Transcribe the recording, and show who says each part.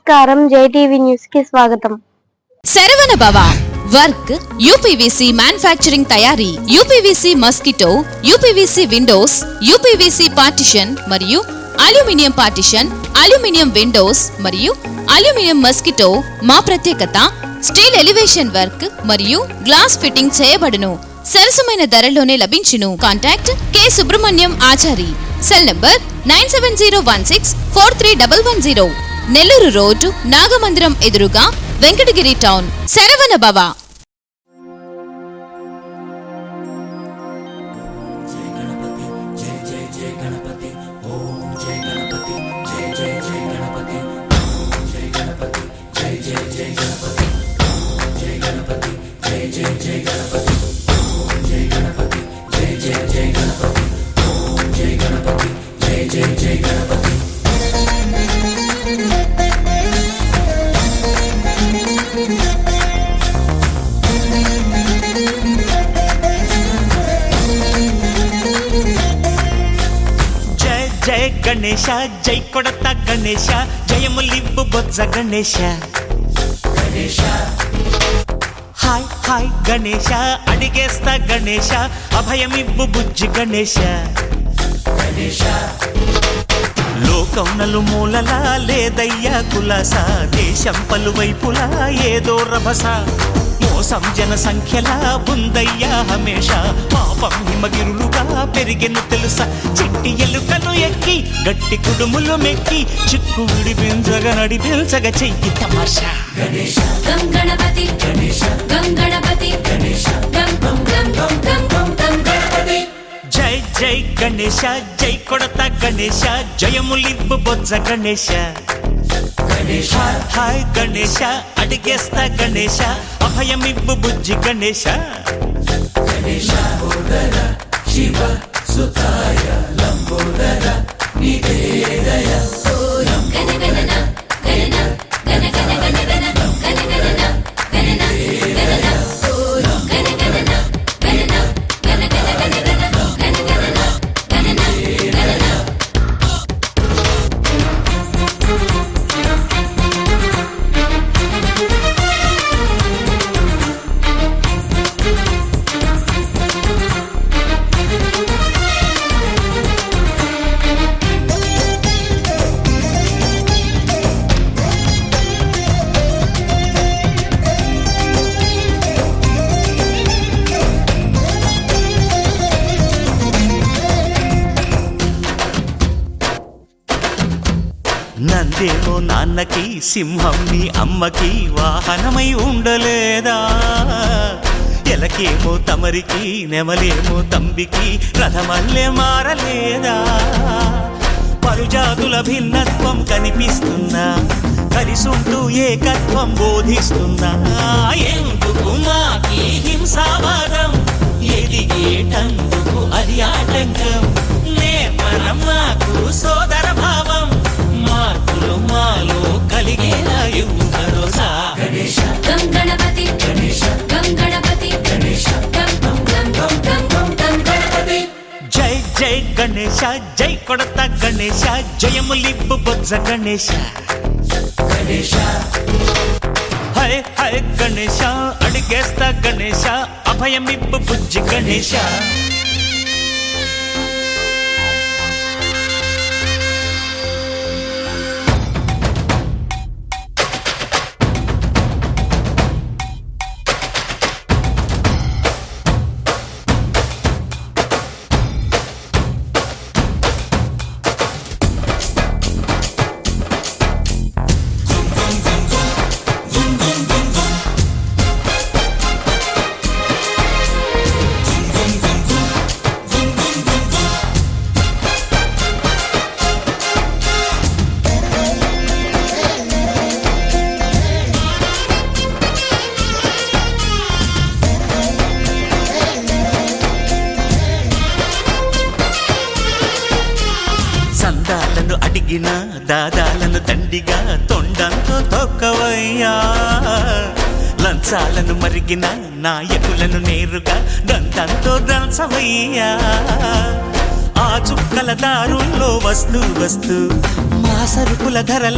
Speaker 1: నమస్కారం, జైటీవీ న్యూస్ కి స్వాగతం.
Speaker 2: శరవణ భవ వర్క్ యూపీవీసీ మ్యానుఫ్యాక్చరింగ్ తయారీ, UPVC mosquito, UPVC Windows, UPVC partition మరియు అల్యూమినియం పార్టిషన్, అల్యూమినియం విండోస్ మరియు అల్యూమినియం మస్కిటో. మా ప్రత్యేకత స్టీల్ ఎలివేషన్ వర్క్ మరియు గ్లాస్ ఫిట్టింగ్ చేయబడును. సరసమైన ధరలోనే లభించును. Contact K Subrahmanyam Achari. Cell number 9701643110. Nellore road, Nagamandiram ఎదురుగా, వెంకటగిరి టౌన్. శరవణ భవ.
Speaker 3: జయ గణేశ, జై కొడత గణేశ, జయములివ్వు బొజ్జ గణేశ. హాయ్ హాయ్ గణేశ, అడిగేస్తా గణేశ, అభయమివ్వు బుజ్జి గణేశ. లోకం నలుమూలలా లేదయ్యా కులాస, దేశం పలువైపులా ఏదో రభస. మోసం జన సంఖ్యలా ఉందయ్యా హమేష, పాపం హిమగిరులుగా పెరిగెను తెలుసా. చిట్టి ఎలుకను ఎక్కి గట్టి కుడుములు మెక్కి, చిక్కు విడిపించగా నడిపించగా చెయ్యి తమాషా.
Speaker 4: గం గణపతి గణేశ, గం గణపతి గణేశ, గం గం గం గం గం గం గణపతి.
Speaker 3: జై జై గణేశ, జై కొడత గణేశ, జయములివ్వు బొజ్జ గణేశ. హాయ్ గణేశ, అడిగేస్తా గణేశ, అభయమివ్వు బుజ్జి గణేశ. శివ సుతాయ లంబోదర నివేదయ. నందేమో నాన్నకి, సింహం నీ అమ్మకి వాహనమై ఉండలేదా. ఎలకేమో తమరికి, నెమలేమో తంబికి రథమల్లే మారలేదా. పలుజాతుల భిన్నత్వం కనిపిస్తున్నా, కలిసుంటూ ఏకత్వం బోధిస్తున్నా. ఎందుకు మాకి హింసావాదం, ఎదిగేటందుకు అది ఆటంకం. నేపరం మాకు సోదర భావం, మార్పులు మాలో కలిగేలా ఇవ్వు భరోసా.
Speaker 4: గం గణపతి గణేశ, గం గణపతి గణేశ, గం గం గం గం గం గం గణపతి.
Speaker 3: జై జై గణేశ, జై కొడత గణేశ, జయములివ్వు బొజ్జ గణేశ. హై హై గణేశ, అడిగేస్తా గణేశ, అభయమివ్వు బుజ్జి గణేశ. అడిగిన దాదాలను దండిగా తొండంతో తొక్కవయ్యా. లంచాలను మరిగిన నాయకులను నేరుగా దంతంతో దంచవయ్యా. ఆ చుక్కల దారుల్లో వస్తూ వస్తూ మా సరుకుల ధరల